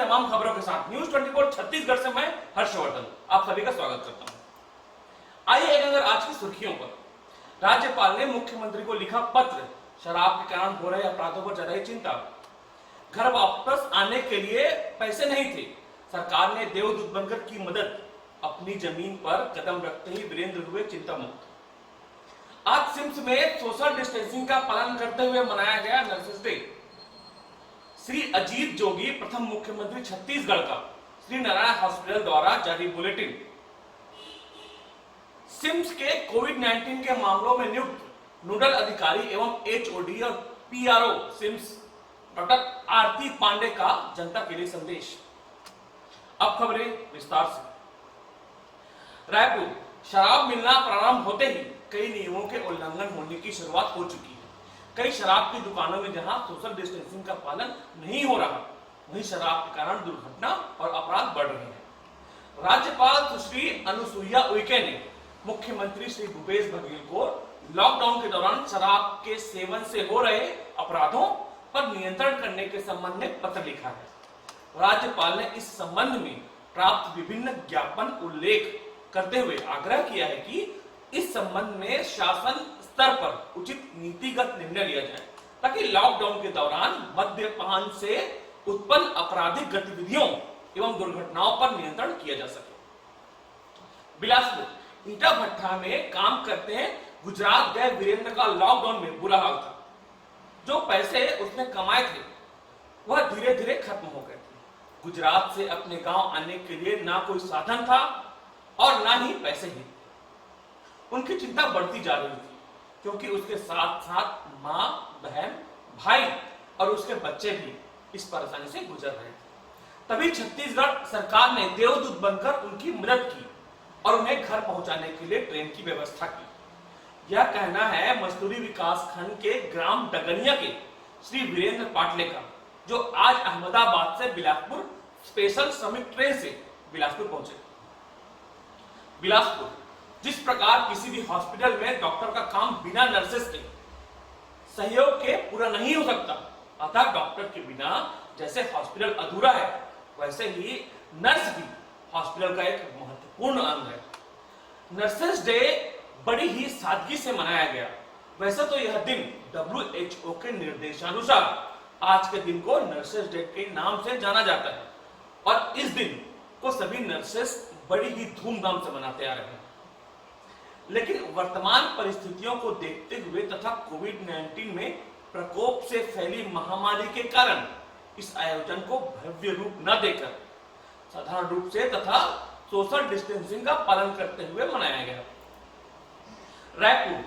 तमाम खबरों के साथ न्यूज 24 छत्तीसगढ़ से मैं हर्षवर्धन आप सभी का स्वागत करता हूं। आइए एक नजर आज की सुर्खियों पर। राज्यपाल ने मुख्यमंत्री को लिखा पत्र, शराब के कारण हो रहे अपराधों पर जताई चिंता। घर वापस आने के लिए पैसे नहीं थे, सरकार ने देवदूत बनकर की मदद। अपनी जमीन पर कदम रखते ही वीरेंद्र हुए चिंता मुक्त। आज सिम्स में सोशल डिस्टेंसिंग का पालन करते हुए मनाया गया नर्सेस डे। श्री अजीत जोगी प्रथम मुख्यमंत्री छत्तीसगढ़ का, श्री नारायण हॉस्पिटल द्वारा जारी बुलेटिन। सिम्स के कोविड-19 के मामलों में नियुक्त नोडल अधिकारी एवं एचओडी और पीआरओ सिम्स डॉक्टर आरती पांडे का जनता के लिए संदेश। अब खबरें विस्तार से। रायपुर, शराब मिलना प्रारंभ होते ही कई नियमों के उल्लंघन होने की शुरुआत हो चुकी है। कई शराब की दुकानों में जहां सोशल डिस्टेंसिंग का पालन नहीं हो रहा, वहीं शराब के कारण दुर्घटना और अपराध बढ़ रहे हैं। राज्यपाल सुश्री अनुसुईया उइके ने मुख्यमंत्री श्री भूपेश बघेल को लॉकडाउन के दौरान शराब के सेवन से हो रहे अपराधों पर नियंत्रण करने के संबंध में पत्र लिखा है। राज्यपाल ने इस संबंध में प्राप्त विभिन्न ज्ञापन उल्लेख करते हुए आग्रह किया है कि इस संबंध में शासन स्तर पर उचित नीतिगत निर्णय लिया जाए, ताकि लॉकडाउन के दौरान मद्यपान से उत्पन्न आपराधिक गतिविधियों एवं दुर्घटनाओं पर नियंत्रण किया जा सके। बिलासपुर, ईटा भट्टा में काम करते हैं गुजरात गए वीरेंद्र का लॉकडाउन में बुरा हाल था। जो पैसे उसने कमाए थे वह धीरे धीरे खत्म हो गए थे। गुजरात से अपने गांव आने के लिए ना कोई साधन था और ना ही पैसे ही। उनकी चिंता बढ़ती जा रही थी, क्योंकि उसके साथ साथ माँ, बहन, भाई और उसके बच्चे भी इस परेशानी से गुजर रहे थे। तभी छत्तीसगढ़ सरकार ने देवदूत बनकर उनकी मदद की और उन्हें घर पहुंचाने के लिए ट्रेन की व्यवस्था की। यह कहना है मस्तूरी विकास खंड के ग्राम डगनिया के श्री वीरेंद्र पाटले का, जो आज अहमदाबाद से बिलासपुर स्पेशल श्रमिक ट्रेन से बिलासपुर पहुंचे। बिलासपुर, जिस प्रकार किसी भी हॉस्पिटल में डॉक्टर का काम बिना नर्सेस के सहयोग के पूरा नहीं हो सकता, अतः डॉक्टर के बिना जैसे हॉस्पिटल अधूरा है, वैसे ही नर्स भी हॉस्पिटल का एक महत्वपूर्ण अंग है। नर्सेस डे बड़ी ही सादगी से मनाया गया। वैसे तो यह दिन WHO के निर्देशानुसार आज के दिन को नर्सेस डे के नाम से जाना जाता है और इस दिन को सभी नर्सेस बड़ी ही धूमधाम से मनाते आ रहे हैं। लेकिन वर्तमान परिस्थितियों को देखते हुए तथा कोविड-19 में प्रकोप से फैली महामारी के कारण इस आयोजन को भव्य रूप न देकर साधारण रूप से तथा सोशल डिस्टेंसिंग का पालन करते हुए मनाया गया। रायपुर,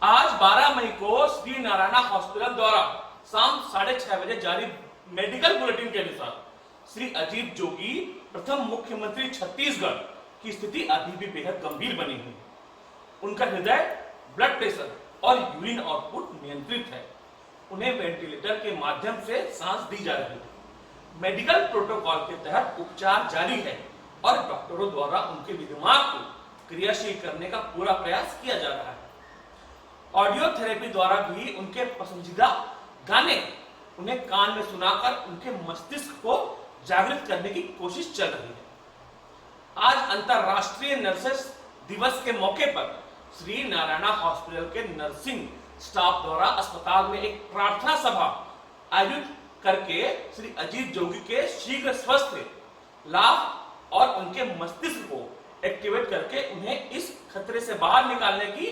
आज 12 मई को श्री नारायण हॉस्पिटल द्वारा शाम 6:30 बजे जारी मेडिकल बुलेटिन के अनुसार श्री अजीत जोगी प्रथम मुख्यमंत्री छत्तीसगढ़ की स्थिति अभी भी बेहद गंभीर बनी हुई। उनका हृदय, ब्लड प्रेशर और यूरिन आउटपुट नियंत्रित है। उन्हें वेंटिलेटर के माध्यम से सांस दी जा रही है। मेडिकल प्रोटोकॉल के तहत उपचार जारी है और डॉक्टरों द्वारा उनके दिमाग को क्रियाशील करने का पूरा प्रयास किया जा रहा है। ऑडियो थेरेपी द्वारा भी उनके पसंदीदा गाने उन्हें कान में सुनाकर उनके मस्तिष्क को जागृत करने की कोशिश चल रही है। आज अंतरराष्ट्रीय नर्सेस दिवस के मौके पर श्री नारायण हॉस्पिटल के नर्सिंग स्टाफ द्वारा अस्पताल में एक प्रार्थना सभा आयोजित करके श्री अजीत जोगी के शीघ्र स्वस्थ लाभ और उनके मस्तिष्क को एक्टिवेट करके उन्हें इस खतरे से बाहर निकालने की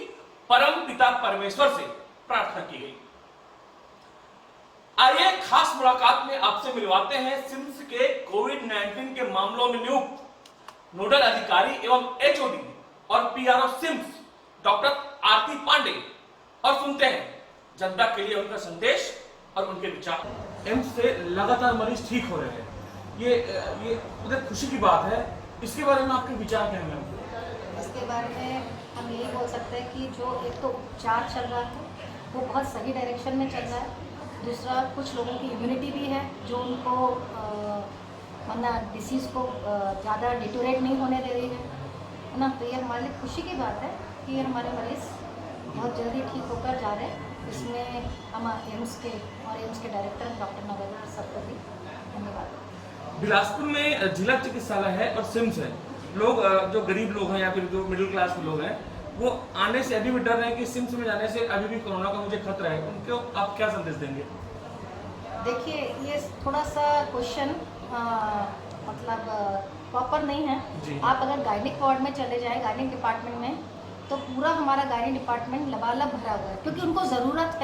परम पिता परमेश्वर से प्रार्थना की गई। आइए खास मुलाकात में आपसे मिलवाते हैं सिम्स के कोविड-19 के मामलों में नियुक्त नोडल अधिकारी एवं एचओडी और पीआरओ सिम्स डॉक्टर आरती पांडे और सुनते हैं जनता के लिए उनका संदेश और उनके विचार। एम्स से लगातार मरीज ठीक हो रहे हैं, ये बहुत खुशी की बात है। इसके बारे में आपके विचार क्या हैं? इसके बारे में हम यही बोल सकते हैं कि जो एक तो उपचार चल रहा है वो बहुत सही डायरेक्शन में चल रहा है। दूसरा, कुछ लोगों की इम्यूनिटी भी है जो उनको मतलब डिसीज़ को ज़्यादा डिटोरेट नहीं होने दे रही है ना। तो ये हमारे लिए खुशी की बात है कि हमारे मरीज बहुत जल्दी ठीक होकर जा रहे हैं। इसमें हम एम्स के और एम्स के डायरेक्टर डॉक्टर नवल सबको भी धन्यवाद। बिलासपुर में जिला चिकित्सालय है और सिम्स है। लोग जो गरीब लोग हैं या फिर जो मिडिल क्लास के लोग हैं, वो आने से अभी भी डर रहे हैं कि सिम्स में जाने से अभी भी कोरोना का मुझे खतरा है। उनको आप क्या संदेश देंगे? देखिए, ये थोड़ा सा क्वेश्चन मतलब प्रॉपर नहीं है। जी। आप अगर गायनिक वार्ड में चले जाए, गायनिक डिपार्टमेंट में, तो पूरा हमारा गायनिक डिपार्टमेंट लबालब भरा हुआ है, क्योंकि उनको ज़रूरत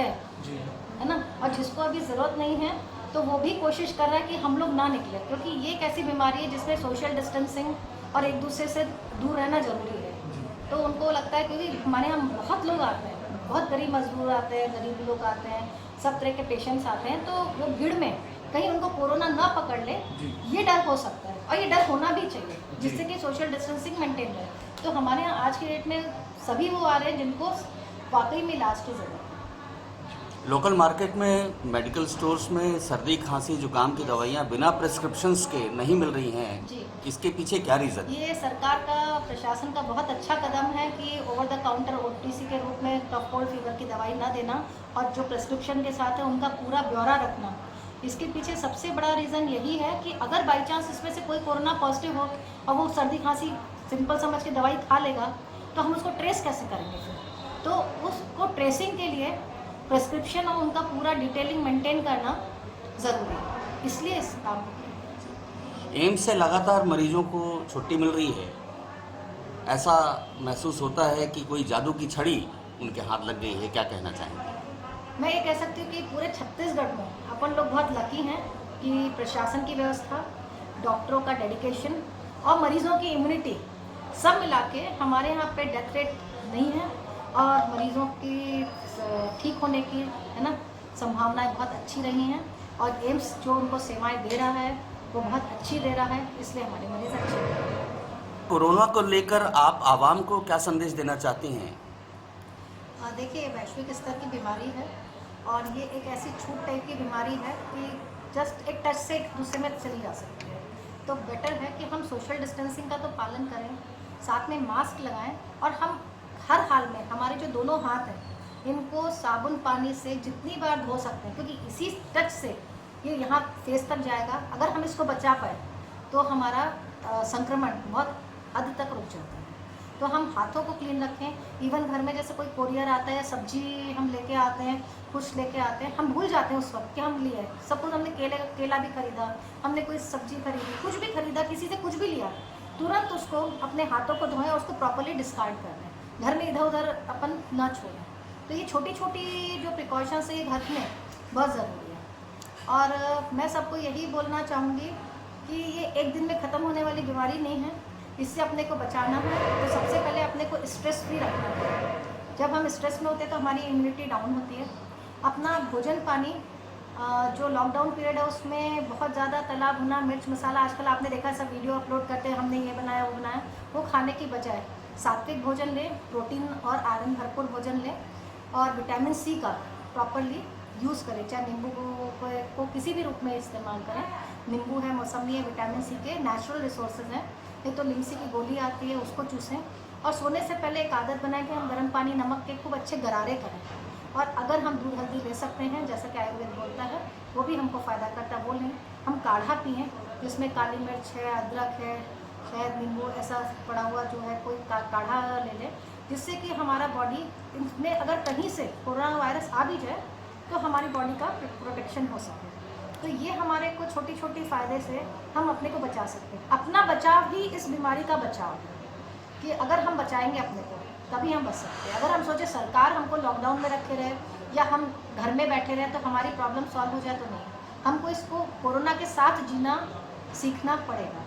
जी। है ना। और जिसको अभी ज़रूरत नहीं है तो वो भी कोशिश कर रहा है कि हम लोग ना निकले, क्योंकि ये एक ऐसी बीमारी है जिसमें सोशल डिस्टेंसिंग और एक दूसरे से दूर रहना ज़रूरी है। तो उनको लगता है, क्योंकि हमारे यहाँ बहुत लोग आते हैं, बहुत गरीब मजदूर आते हैं, गरीब लोग आते हैं, सब तरह के पेशेंट्स आते हैं, तो वो भीड़ में कहीं उनको कोरोना ना पकड़ ले, ये डर हो सकता है। और ये डर होना भी चाहिए, जिससे कि सोशल डिस्टेंसिंग मेंटेन रहे। तो हमारे यहाँ आज की डेट में सभी वो आ रहे हैं जिनको वाकई में इलाज की ज़रूरत है। लोकल मार्केट में, मेडिकल स्टोर्स में सर्दी खांसी जुकाम की दवाइयाँ बिना प्रिस्क्रिप्शंस के नहीं मिल रही हैं। जी। इसके पीछे क्या रीज़न? ये सरकार का, प्रशासन का बहुत अच्छा कदम है कि ओवर द काउंटर OTC के रूप में कफ कोल्ड फीवर की दवाई ना देना, और जो प्रिस्क्रिप्शन के साथ है उनका पूरा ब्यौरा रखना। इसके पीछे सबसे बड़ा रीज़न यही है कि अगर बाई चांस इसमें से कोई कोरोना पॉजिटिव हो और वो सर्दी खांसी सिंपल समझ के दवाई खा लेगा, तो हम उसको ट्रेस कैसे करेंगे फिर? तो उसको ट्रेसिंग के लिए प्रिस्क्रिप्शन और उनका पूरा डिटेलिंग मेंटेन करना ज़रूरी है, इसलिए इस काम को। एम्स से लगातार मरीजों को छुट्टी मिल रही है, ऐसा महसूस होता है कि कोई जादू की छड़ी उनके हाथ लग गई है। क्या कहना चाहेंगे? मैं ये कह सकती हूँ कि पूरे छत्तीसगढ़ में अपन लोग बहुत लकी हैं कि प्रशासन की व्यवस्था, डॉक्टरों का डेडिकेशन और मरीजों की इम्यूनिटी सब मिला के हमारे यहाँ पे डेथ रेट नहीं है, और मरीजों की ठीक होने की, है ना, संभावनाएं बहुत अच्छी रही हैं। और एम्स जो उनको सेवाएं दे रहा है वो बहुत अच्छी दे रहा है, इसलिए हमारे मरीज अच्छे हैं। कोरोना को लेकर आप आवाम को क्या संदेश देना चाहती हैं? देखिए, वैश्विक स्तर की बीमारी है और ये एक ऐसी छूट टाइप की बीमारी है कि जस्ट एक टच से एक दूसरे में चली जा सकती है। तो बेटर है कि हम सोशल डिस्टेंसिंग का तो पालन करें, साथ में मास्क लगाएं, और हम हर हाल में हमारे जो दोनों हाथ हैं इनको साबुन पानी से जितनी बार धो सकते हैं, क्योंकि इसी टच से ये यहाँ फेस तक जाएगा। अगर हम इसको बचा पाए तो हमारा संक्रमण बहुत हद तक रुक जाता है। तो हम हाथों को क्लीन रखें। इवन घर में जैसे कोई कोरियर आता है, सब्जी हम लेके आते हैं, कुछ लेके आते हैं, हम भूल जाते हैं उस वक्त कि हम लिए। सपोज हमने केला भी खरीदा, हमने कोई सब्जी खरीदी, कुछ भी खरीदा, किसी से कुछ भी लिया, तुरंत उसको अपने हाथों को धोएं और उसको प्रॉपर्ली डिस्कार्ड कर दें। घर में इधर उधर अपन ना छोड़ें। तो ये छोटी छोटी जो प्रिकॉशंस है ये घर में बहुत ज़रूरी है। और मैं सबको यही बोलना चाहूँगी कि ये एक दिन में ख़त्म होने वाली बीमारी नहीं है, इससे अपने को बचाना है। तो सबसे पहले अपने को स्ट्रेस फ्री रखना है। जब हम स्ट्रेस में होते हैं तो हमारी इम्यूनिटी डाउन होती है। अपना भोजन पानी, जो लॉकडाउन पीरियड है उसमें बहुत ज़्यादा तला भुना मिर्च मसाला, आजकल आपने देखा सब वीडियो अपलोड करते हैं, हमने ये बनाया वो बनाया, वो खाने की बजाय सात्विक भोजन लें, प्रोटीन और आयरन भरपूर भोजन लें, और विटामिन सी का प्रॉपरली यूज़ करें। चाहे नींबू को किसी भी रूप में इस्तेमाल करें। नींबू है, मौसमी है, विटामिन सी के नेचुरल रिसोर्सेज हैं। नहीं तो लिमसी की गोली आती है, उसको चूसें। और सोने से पहले एक आदत बनाएं कि हम गर्म पानी नमक के खूब अच्छे गरारे करें। और अगर हम दूध हल्दी ले सकते हैं, जैसा कि आयुर्वेद बोलता है, वो भी हमको फ़ायदा करता है, वो लें। हम काढ़ा पिएँ जिसमें काली मिर्च है, अदरक है, शहद, नींबू ऐसा पड़ा हुआ जो है, कोई काढ़ा ले लें, जिससे कि हमारा बॉडी में अगर कहीं से कोरोना वायरस आ भी जाए तो हमारी बॉडी का प्रोटेक्शन हो सके। तो ये हमारे को छोटी छोटी फ़ायदे से हम अपने को बचा सकते हैं। अपना बचाव ही इस बीमारी का बचाव है, कि अगर हम बचाएंगे अपने को तभी हम बच सकते हैं। अगर हम सोचे सरकार हमको लॉकडाउन में रखे रहे या हम घर में बैठे रहे तो हमारी प्रॉब्लम सॉल्व हो जाए, तो नहीं। हमको इसको कोरोना के साथ जीना सीखना पड़ेगा,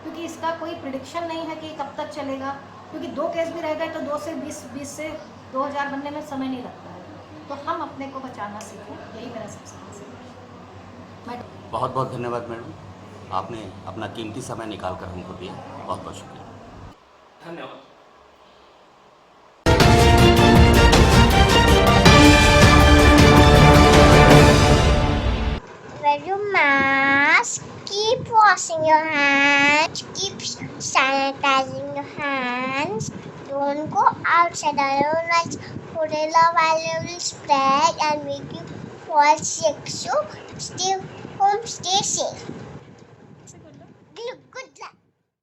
क्योंकि इसका कोई प्रिडिक्शन नहीं है कि कब तक चलेगा। क्योंकि 2 केस भी रह गए तो 2 से 20 से 2000 बनने में समय नहीं लगता है। तो हम अपने को बचाना सीखें, यही मेरा सबसे बड़ा। बहुत बहुत धन्यवाद मैडम, आपने अपना कीमती समय निकाल कर हमको दिया। बहुत बहुत शुक्रिया। धन्यवाद। Wear your mask, keep washing your hands, keep sanitizing your hands. Don't go outside otherwise coronavirus will spread and make you fall sick. So stay home, stay safe.